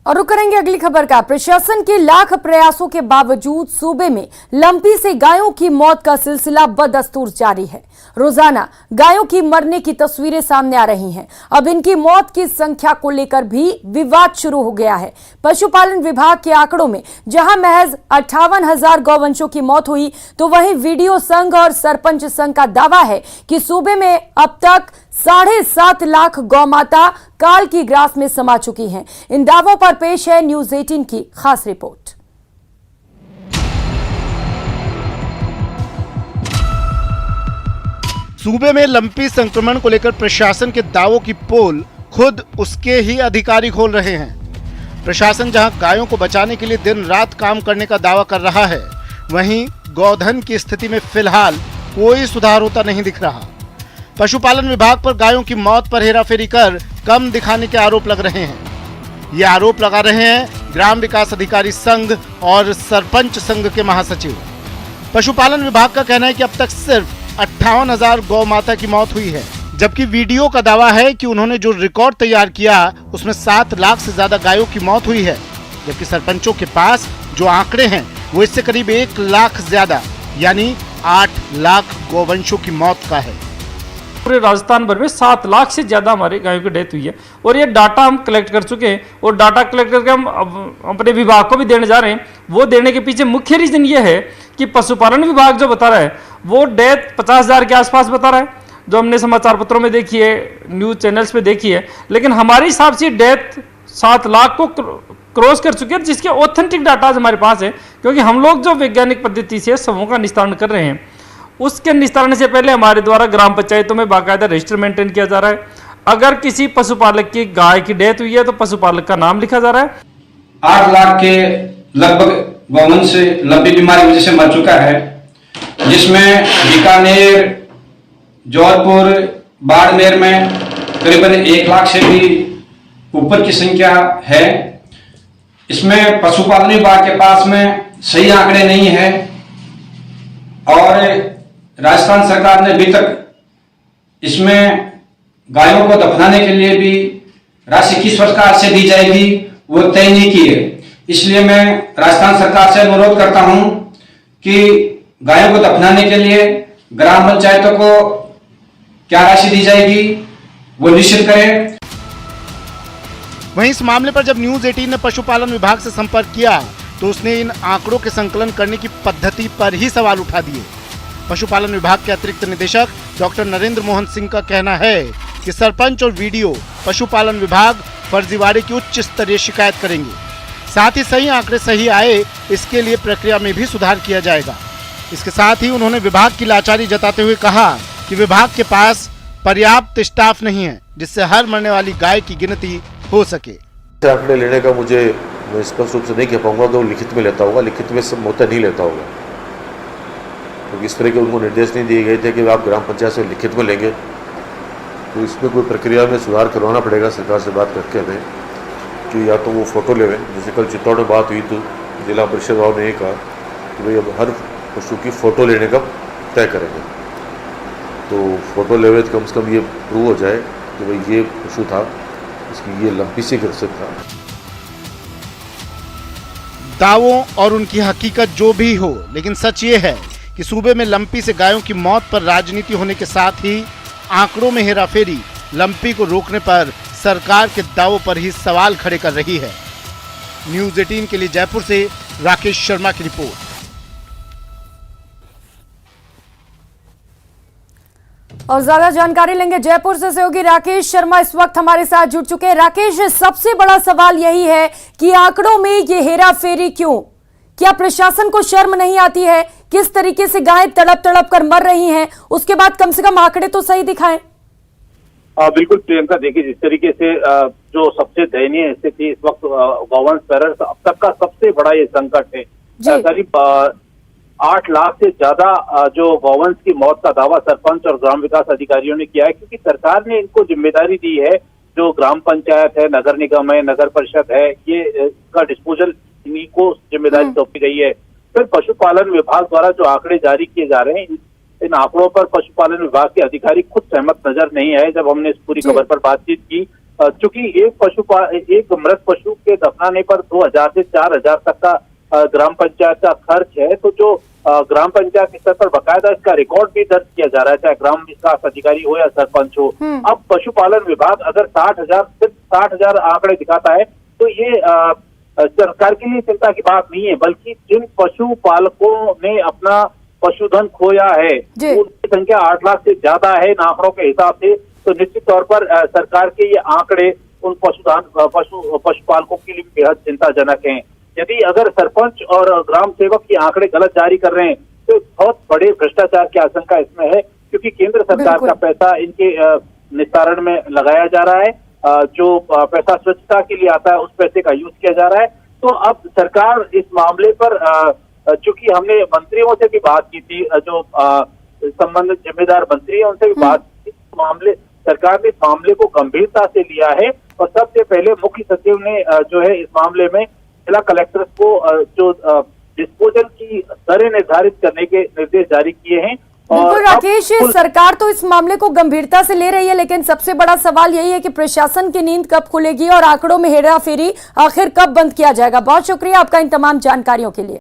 और रुक करेंगे अगली खबर का। प्रशासन के लाख प्रयासों के बावजूद सूबे में लंपी से गायों की मौत का सिलसिला बदस्तूर जारी है। रोजाना गायों की मरने की तस्वीरें सामने आ रही हैं। अब इनकी मौत की संख्या को लेकर भी विवाद शुरू हो गया है। पशुपालन विभाग के आंकड़ों में जहां महज 58,000 गौवंशों की मौत हुई, तो वहीं वीडियो संघ और सरपंच संघ का दावा है कि सूबे में अब तक 7.5 लाख गौमाता काल की ग्रास में समा चुकी हैं। इन दावों पर पेश है न्यूज 18 की खास रिपोर्ट। सूबे में लंपी संक्रमण को लेकर प्रशासन के दावों की पोल खुद उसके ही अधिकारी खोल रहे हैं। प्रशासन जहां गायों को बचाने के लिए दिन रात काम करने का दावा कर रहा है, वहीं गौधन की स्थिति में फिलहाल कोई सुधार होता नहीं दिख रहा। पशुपालन विभाग पर गायों की मौत पर हेराफेरी कर कम दिखाने के आरोप लग रहे हैं। ये आरोप लगा रहे हैं ग्राम विकास अधिकारी संघ और सरपंच संघ के महासचिव। पशुपालन विभाग का कहना है कि अब तक सिर्फ 58,000 गौ माता की मौत हुई है, जबकि वीडियो का दावा है कि उन्होंने जो रिकॉर्ड तैयार किया उसमें 7 लाख से ज्यादा गायों की मौत हुई है, जबकि सरपंचों के पास जो आंकड़े हैं वो इससे करीब 1 लाख ज्यादा यानी 8 लाख गौवंशों की मौत का है। पूरे राजस्थान भर में 7 लाख से ज्यादा हमारे गायों की डेथ हुई है और ये डाटा हम कलेक्ट कर चुके हैं और डाटा कलेक्ट करके हम अपने विभाग को भी देने जा रहे हैं। वो देने के पीछे मुख्य रीजन ये है कि पशुपालन विभाग जो बता रहा है वो डेथ 50,000 के आसपास बता रहा है, जो हमने समाचार पत्रों में देखी है, न्यूज चैनल्स पे देखी है, लेकिन हमारे हिसाब से डेथ 7 लाख को क्रॉस कर चुकी है, जिसके ऑथेंटिक डाटा हमारे पास है। क्योंकि हम लोग जो वैज्ञानिक पद्धति से शवों का निस्तारण कर रहे हैं, उसके निस्तारण से पहले हमारे द्वारा ग्राम पंचायतों में बाकायदा रजिस्टर मेंटेन किया जा रहा है। अगर किसी पशुपालक की गाय की डेथ हुई है तो पशुपालक का नाम लिखा जा रहा है। 8 लाख के लगभग गौवंश लंपी बीमारी की वजह से मर चुका है, जिसमें बीकानेर, जौनपुर, बाड़मेर में करीबन 1 लाख से भी ऊपर की संख्या है। इसमें पशुपालन विभाग के पास में सही आंकड़े नहीं है और राजस्थान सरकार ने अभी तक इसमें गायों को दफनाने के लिए भी राशि किस प्रकार से दी जाएगी वो तय नहीं की है। इसलिए मैं राजस्थान सरकार से अनुरोध करता हूं कि गायों को दफनाने के लिए ग्राम पंचायतों को क्या राशि दी जाएगी वो निश्चित करें। वहीं इस मामले पर जब न्यूज 18 ने पशुपालन विभाग से संपर्क किया तो उसने इन आंकड़ों के संकलन करने की पद्धति पर ही सवाल उठा दिए। पशुपालन विभाग के अतिरिक्त निदेशक डॉक्टर नरेंद्र मोहन सिंह का कहना है कि सरपंच और वीडियो पशुपालन विभाग फर्जीवाड़े की उच्च स्तरीय शिकायत करेंगे। साथ ही सही आंकड़े सही आए इसके लिए प्रक्रिया में भी सुधार किया जाएगा। इसके साथ ही उन्होंने विभाग की लाचारी जताते हुए कहा कि विभाग के पास पर्याप्त स्टाफ नहीं है जिससे हर मरने वाली गाय की गिनती हो सके। आंकड़े लेने का मुझे मैं स्पष्ट रूप से नहीं कह पाऊंगा कि वो लिखित में लेता होगा, लिखित में सब मुद्दा नहीं लेता होगा, क्योंकि इस तरह के उनको निर्देश नहीं दिए गए थे कि आप ग्राम पंचायत से लिखित में लेंगे। तो इसमें कोई प्रक्रिया में सुधार करवाना पड़ेगा। सरकार से बात करके हमें कि या तो वो फोटो लेवें, जैसे कल चित्तौड़ में बात हुई तो जिला परिषद वालों ने ये कहा कि भाई अब हर पशु की फ़ोटो लेने का तय करेंगे। तो फोटो लेवे तो कम से कम ये प्रूव हो जाए कि भाई ये पशु था, इसकी ये लंपी से ग्रसित था। दावों और उनकी हकीकत जो भी हो, लेकिन सच ये है कि सूबे में लंपी से गायों की मौत पर राजनीति होने के साथ ही आंकड़ों में हेराफेरी लंपी को रोकने पर सरकार के दावों पर ही सवाल खड़े कर रही है। न्यूज 18 के लिए जयपुर से राकेश शर्मा की रिपोर्ट। और ज्यादा जानकारी लेंगे जयपुर से सहयोगी राकेश शर्मा इस वक्त हमारे साथ जुड़ चुके हैं। राकेश, सबसे बड़ा सवाल यही है कि आंकड़ों में ये हेराफेरी क्यों? क्या प्रशासन को शर्म नहीं आती है? किस तरीके से गायें तड़प तड़प कर मर रही हैं, उसके बाद कम से कम आंकड़े तो सही दिखाएं। बिल्कुल प्रियंका, देखिए जिस तरीके से जो सबसे दयनीय स्थिति इस वक्त गौवंश पैरर्स अब तक का सबसे बड़ा ये संकट है। करीब 8 लाख से ज्यादा जो गौवंश की मौत का दावा सरपंच और ग्राम विकास अधिकारियों ने किया है, क्योंकि सरकार ने इनको जिम्मेदारी दी है। जो ग्राम पंचायत है, नगर निगम है, नगर परिषद है, ये इसका डिस्पोजल इन्हीं को जिम्मेदारी सौंपी गई है। फिर पशुपालन विभाग द्वारा जो आंकड़े जारी किए जा रहे हैं, इन आंकड़ों पर पशुपालन विभाग के अधिकारी खुद सहमत नजर नहीं आए। जब हमने इस पूरी खबर पर बातचीत की चूंकि एक मृत पशु के दफनाने पर 2000 से 4000 तक का ग्राम पंचायत का खर्च है, तो जो ग्राम पंचायत स्तर पर बकायदा इसका रिकॉर्ड भी दर्ज किया जा रहा है, चाहे ग्राम विकास अधिकारी हो या सरपंच हो। अब पशुपालन विभाग अगर 60,000 आंकड़े दिखाता है तो ये सरकार के लिए चिंता की बात नहीं है, बल्कि जिन पशुपालकों ने अपना पशुधन खोया है उनकी संख्या 8 लाख से ज्यादा है इन आंकड़ों के हिसाब से। तो निश्चित तौर पर सरकार के ये आंकड़े उन पशुपालकों के लिए बेहद चिंताजनक हैं। यदि अगर सरपंच और ग्राम सेवक ये आंकड़े गलत जारी कर रहे हैं तो बहुत बड़े भ्रष्टाचार की आशंका इसमें है, क्योंकि केंद्र सरकार का पैसा इनके निस्तारण में लगाया जा रहा है। जो पैसा स्वच्छता के लिए आता है उस पैसे का यूज किया जा रहा है। तो अब सरकार इस मामले पर चूंकि हमने मंत्रियों से भी बात की थी, जो संबंधित जिम्मेदार मंत्री है उनसे भी बात की, मामले सरकार ने इस मामले को गंभीरता से लिया है और सबसे पहले मुख्य सचिव ने जो है इस मामले में जिला कलेक्टर को जो डिस्पोजल की दरें निर्धारित करने के निर्देश जारी किए हैं। बिल्कुल राकेश, सरकार तो इस मामले को गंभीरता से ले रही है, लेकिन सबसे बड़ा सवाल यही है कि प्रशासन की नींद कब खुलेगी और आंकड़ों में हेराफेरी आखिर कब बंद किया जाएगा। बहुत शुक्रिया आपका इन तमाम जानकारियों के लिए।